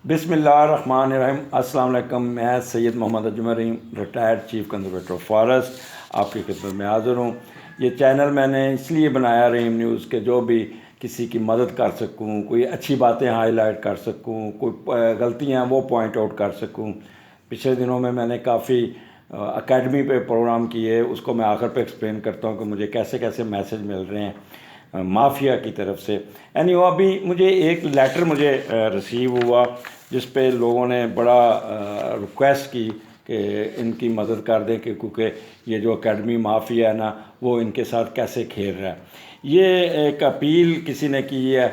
بسم اللہ الرحمن الرحیم۔ السلام علیکم۔ میں Syed Muhammad Ajmal Rahim, retired chief conservator of forest, آپ کی خدمت میں حاضر ہوں۔ یہ چینل میں نے اس لیے بنایا رحیم نیوز کہ جو بھی کسی کی مدد کر سکوں، کوئی اچھی باتیں ہائی لائٹ کر سکوں، کوئی غلطیاں وہ پوائنٹ آؤٹ کر سکوں۔ پچھلے دنوں میں نے کافی اکیڈمی پہ پروگرام کیے، اس کو میں آخر پہ ایکسپلین کرتا ہوں کہ مجھے کیسے کیسے میسج مل رہے ہیں مافیا کی طرف سے۔ ابھی مجھے ایک لیٹر ریسیو ہوا جس پہ لوگوں نے بڑا ریکویسٹ کی کہ ان کی مدد کر دیں کہ کیونکہ یہ جو اکیڈمی مافیا ہے نا، وہ ان کے ساتھ کیسے کھیل رہا ہے۔ یہ ایک اپیل کسی نے کی ہے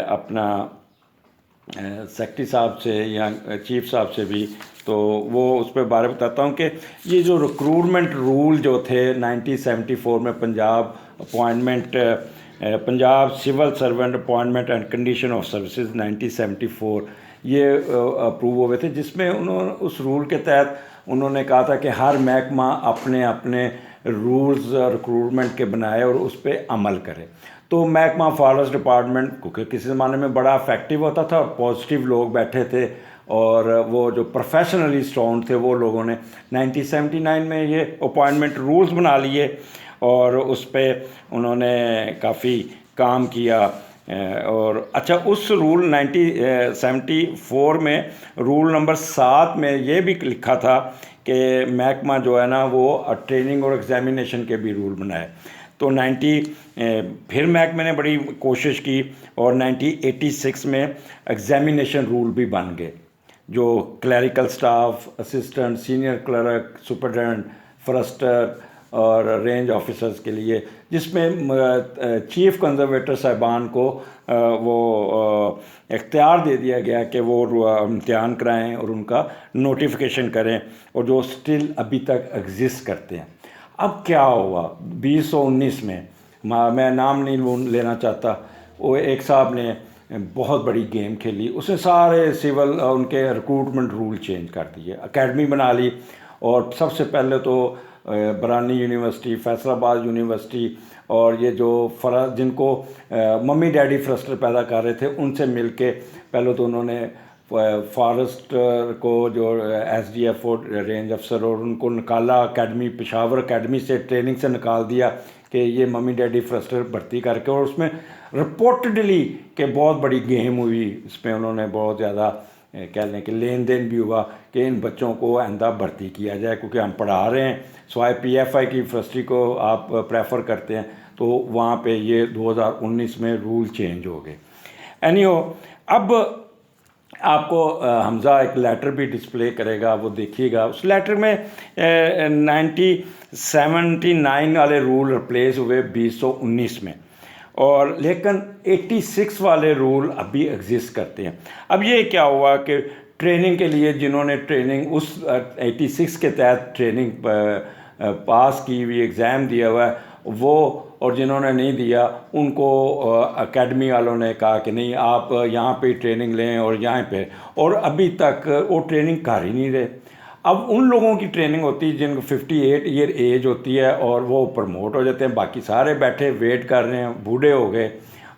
اپنا سیکرٹری صاحب سے یا چیف صاحب سے بھی، تو وہ اس پہ بارے بتاتا ہوں کہ یہ جو ریکروٹمنٹ رول جو تھے 1974 میں Punjab civil servant appointment and condition of services 1974 یہ اپروو ہوئے تھے، جس میں اس رول کے تحت انہوں نے کہا تھا کہ ہر محکمہ اپنے اپنے رولز ریکروٹمنٹ کے بنائے اور اس پہ عمل کرے۔ تو محکمہ فارسٹ ڈپارٹمنٹ کیونکہ کسی زمانے میں بڑا افیکٹو ہوتا تھا اور پازیٹیو لوگ بیٹھے تھے، اور وہ جو پروفیشنلی اسٹرانگ تھے وہ لوگوں نے 1979 میں یہ اپوائنٹمنٹ رولز بنا لیے، اور اس پہ انہوں نے کافی کام کیا۔ اور اچھا، اس رول 1974 میں رول نمبر 7 میں یہ بھی لکھا تھا کہ محکمہ جو ہے نا وہ ٹریننگ اور ایگزامینیشن کے بھی رول بنائے۔ تو پھر محکمے نے بڑی کوشش کی اور 1986 میں ایگزامینیشن رول بھی بن گئے، جو clerical staff, assistant, senior clerk, superintendent, forester اور رینج آفیسرز کے لیے، جس میں چیف کنزرویٹر صاحبان کو وہ اختیار دے دیا گیا کہ وہ امتحان کرائیں اور ان کا نوٹیفیکیشن کریں، اور جو سٹل ابھی تک ایگزسٹ کرتے ہیں۔ اب کیا ہوا 2019 میں، میں نام نہیں لینا چاہتا، وہ ایک صاحب نے بہت بڑی گیم کھیلی، اس نے سارے سول ان کے ریکروٹمنٹ رول چینج کر دیے، اکیڈمی بنا لی، اور سب سے پہلے تو برانی یونیورسٹی، فیصل آباد یونیورسٹی، اور یہ جو جن کو ممی ڈیڈی فرسٹر پیدا کر رہے تھے ان سے مل کے پہلے تو انہوں نے فارسٹ کو جو S D F O range افسر، اور ان کو نکالا اکیڈمی، پشاور اکیڈمی سے ٹریننگ سے نکال دیا کہ یہ ممی ڈیڈی فرسٹر بھرتی کر کے، اور اس میں رپورٹڈلی کہ بہت بڑی گیم ہوئی، اس میں انہوں نے بہت زیادہ کہہ لیں کہ لین دین بھی ہوا کہ ان بچوں کو آئندہ بھرتی کیا جائے، کیونکہ ہم پڑھا رہے ہیں، سوائے پی ایف آئی کی یونیورسٹی کو آپ پریفر کرتے ہیں، تو وہاں پہ یہ 2019 میں رول چینج ہو گئے۔ اب آپ کو حمزہ ایک لیٹر بھی ڈسپلے کرے گا، وہ دیکھیے گا۔ اس لیٹر میں 1979 والے رول ریپلیس ہوئے 2019 میں، اور لیکن 86 والے رول ابھی ایگزسٹ کرتے ہیں۔ اب یہ کیا ہوا کہ ٹریننگ کے لیے جنہوں نے ٹریننگ اس 86 کے تحت ٹریننگ پاس کی ہوئی، ایگزام دیا ہوا ہے وہ، اور جنہوں نے نہیں دیا ان کو اکیڈمی والوں نے کہا کہ نہیں، آپ یہاں پہ ٹریننگ لیں اور یہاں پہ، اور ابھی تک وہ ٹریننگ کر ہی نہیں رہے۔ اب ان لوگوں کی ٹریننگ ہوتی ہے جن کو 58 ایئر ایج ہوتی ہے اور وہ پروموٹ ہو جاتے ہیں، باقی سارے بیٹھے ویٹ کر رہے ہیں، بوڑھے ہو گئے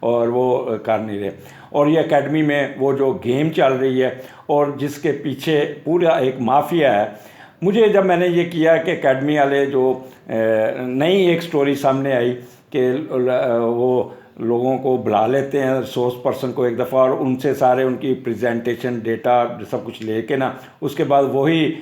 اور وہ کر نہیں رہے۔ اور یہ اکیڈمی میں وہ جو گیم چل رہی ہے اور جس کے پیچھے پورا ایک مافیا ہے۔ مجھے جب میں نے یہ کیا کہ اکیڈمی والے جو نئی ایک سٹوری سامنے آئی کہ وہ لوگوں کو بلا لیتے ہیں، ریسورس پرسن کو ایک دفعہ، اور ان سے سارے ان کی پریزنٹیشن ڈیٹا سب کچھ لے کے نا، اس کے بعد وہی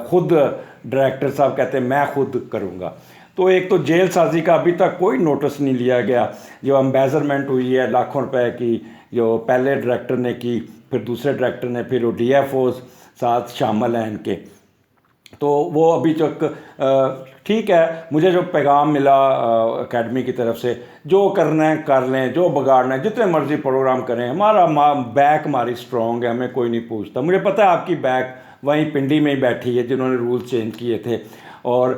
خود ڈائریکٹر صاحب کہتے ہیں میں خود کروں گا۔ تو ایک تو جیل سازی کا ابھی تک کوئی نوٹس نہیں لیا گیا، جو امبیزرمنٹ ہوئی ہے لاکھوں روپے کی، جو پہلے ڈائریکٹر نے کی، پھر دوسرے ڈائریکٹر نے، پھر وہ ڈی ایف اوز ساتھ شامل ہیں ان کے، تو وہ ابھی تک ٹھیک ہے۔ مجھے جو پیغام ملا اکیڈمی کی طرف سے، جو کرنا ہے کر لیں، جو بگاڑنا ہے جتنے مرضی پروگرام کریں، ہمارا بیک ہماری اسٹرانگ ہے، ہمیں کوئی نہیں پوچھتا۔ مجھے پتہ ہے آپ کی بیک وہیں پنڈی میں ہی بیٹھی ہے جنہوں نے رول چینج کیے تھے، اور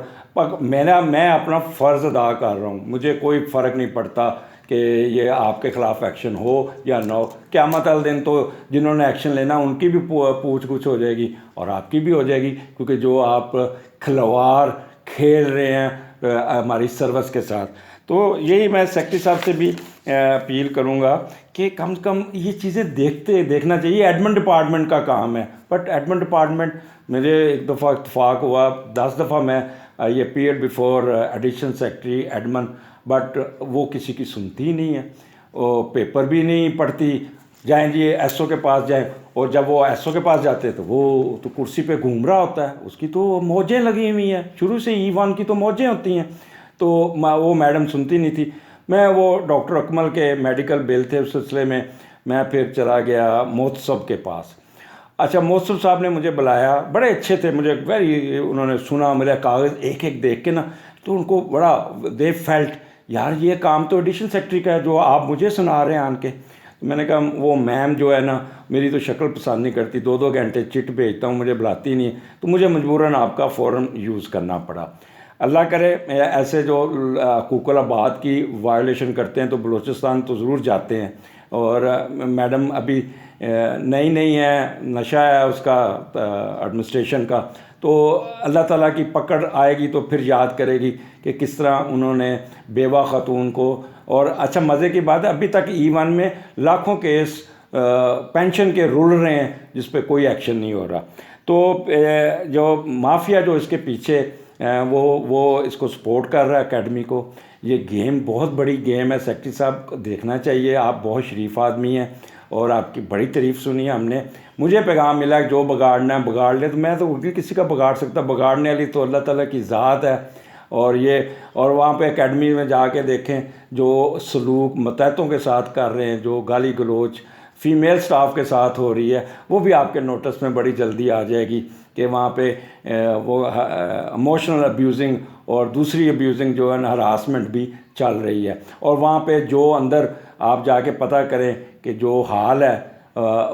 میں اپنا فرض ادا کر رہا ہوں، مجھے کوئی فرق نہیں پڑتا کہ یہ آپ کے خلاف ایکشن ہو یا نہ ہو۔ قیامت والے دن تو جنہوں نے ایکشن لینا ان کی بھی پوچھ گچھ ہو جائے گی اور آپ کی بھی ہو جائے گی، کیونکہ جو آپ کھلواڑ کھیل رہے ہیں ہماری سروس کے ساتھ۔ تو یہی میں سیکرٹری صاحب سے بھی اپیل کروں گا کہ کم از کم یہ چیزیں دیکھنا چاہیے. ایڈمن ڈپارٹمنٹ کا کام ہے, بٹ ایڈمن ڈپارٹمنٹ مجھے ایک دفعہ اتفاق ہوا, 10 دفعہ میں I appeared before additional secretary admin, but وہ کسی کی سنتی ہی نہیں ہے, وہ پیپر بھی نہیں پڑھتی. جائیں جی ایس او کے پاس جائیں, اور جب وہ ایس او کے پاس جاتے تو وہ تو کرسی پہ گھوم رہا ہوتا ہے, اس کی تو موجیں لگی ہوئی ہیں شروع سے, E1 کی تو موجیں ہوتی ہیں, تو وہ میڈم سنتی نہیں تھی. میں وہ ڈاکٹر اکمل کے میڈیکل بل تھے, اس سلسلے میں پھر چلا گیا محتسب کے پاس. اچھا, محتسب صاحب نے مجھے بلایا, بڑے اچھے تھے, مجھے انہوں نے سنا میرا کاغذ ایک ایک دیکھ کے نا, تو ان کو بڑا دے فیلٹ یار یہ کام تو ایڈیشنل سیکرٹری کا ہے جو آپ مجھے سنا رہے ہیں آن کے. میں نے کہا وہ میم جو ہے نا میری تو شکل پسند نہیں کرتی, 2 گھنٹے چٹ بھیجتا ہوں, مجھے بلاتی نہیں, تو مجھے مجبوراً آپ کا فوراً یوز کرنا پڑا. اللہ کرے ایسے جو حقوق العباد کی وائلیشن کرتے ہیں تو بلوچستان تو ضرور جاتے ہیں. اور میڈم ابھی نئی ہے, نشہ ہے اس کا ایڈمنسٹریشن کا, تو اللہ تعالیٰ کی پکڑ آئے گی تو پھر یاد کرے گی کہ کس طرح انہوں نے بیوہ خاتون کو. اور اچھا مزے کی بات ہے, ابھی تک E1 میں لاکھوں کیس پینشن کے رول رہے ہیں جس پہ کوئی ایکشن نہیں ہو رہا. تو جو مافیا جو اس کے پیچھے وہ اس کو سپورٹ کر رہا ہے اکیڈمی کو. یہ گیم بہت بڑی گیم ہے, سیکرٹری صاحب کو دیکھنا چاہیے, آپ بہت شریف آدمی ہیں اور آپ کی بڑی تعریف سنی ہے ہم نے. مجھے پیغام ملا کہ جو بگاڑنا ہے بگاڑ لے, تو میں تو بھی کسی کا بگاڑ سکتا, بگاڑنے والی تو اللہ تعالیٰ کی ذات ہے. اور وہاں پہ اکیڈمی میں جا کے دیکھیں جو سلوک متحدوں کے ساتھ کر رہے ہیں, جو گالی گلوچ فیمیل سٹاف کے ساتھ ہو رہی ہے, وہ بھی آپ کے نوٹس میں بڑی جلدی آ جائے گی کہ وہاں پہ وہ ایموشنل ابیوزنگ اور دوسری ابیوزنگ جو ہے نا ہراسمنٹ بھی چل رہی ہے. اور وہاں پہ جو اندر آپ جا کے پتہ کریں کہ جو حال ہے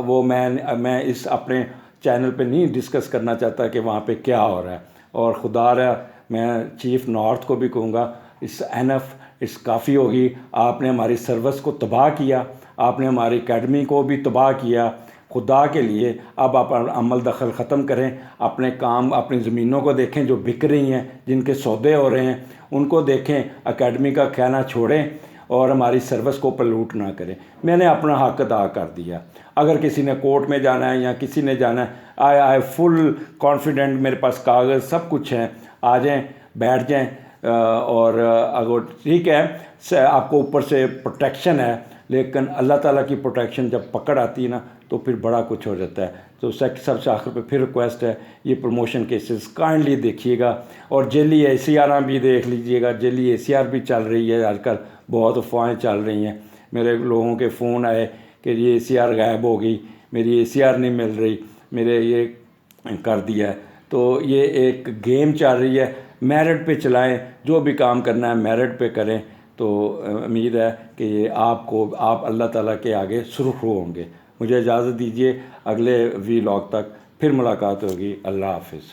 وہ میں اس اپنے چینل پہ نہیں ڈسکس کرنا چاہتا کہ وہاں پہ کیا ہو رہا ہے. اور خدا رہا میں چیف نارتھ کو بھی کہوں گا, اس کافی ہوگی, آپ نے ہماری سروس کو تباہ کیا, آپ نے ہماری اکیڈمی کو بھی تباہ کیا. خدا کے لیے اب آپ عمل دخل ختم کریں, اپنے کام اپنی زمینوں کو دیکھیں جو بک رہی ہیں, جن کے سودے ہو رہے ہیں ان کو دیکھیں, اکیڈمی کا کہنا چھوڑیں اور ہماری سروس کو پلوٹ نہ کریں. میں نے اپنا حق ادا کر دیا. اگر کسی نے کورٹ میں جانا ہے یا کسی نے جانا ہے, آئی فل کانفیڈنٹ, میرے پاس کاغذ سب کچھ ہیں, آ جائیں بیٹھ جائیں. اور اگر ٹھیک ہے آپ کو اوپر سے پروٹیکشن ہے, لیکن اللہ تعالیٰ کی پروٹیکشن جب پکڑ آتی ہے نا تو پھر بڑا کچھ ہو جاتا ہے. تو سیکٹری صاحب سے آخر پہ پھر ریکویسٹ ہے, یہ پروموشن کیسز کائنڈلی دیکھیے گا, اور جیلی ACR بھی دیکھ لیجئے گا. جیلی ACR بھی چل رہی ہے آج کل, بہت افواہیں چل رہی ہیں. میرے لوگوں کے فون آئے کہ یہ ACR غائب ہو گئی, میری ACR نہیں مل رہی, میرے یہ کر دیا ہے. تو یہ ایک گیم چل رہی ہے, میرٹ پہ چلائیں, جو بھی کام کرنا ہے میرٹ پہ کریں. تو امید ہے کہ یہ آپ اللہ تعالیٰ کے آگے سرخرو ہوں گے. مجھے اجازت دیجیے, اگلے وی لاگ تک پھر ملاقات ہوگی. اللہ حافظ.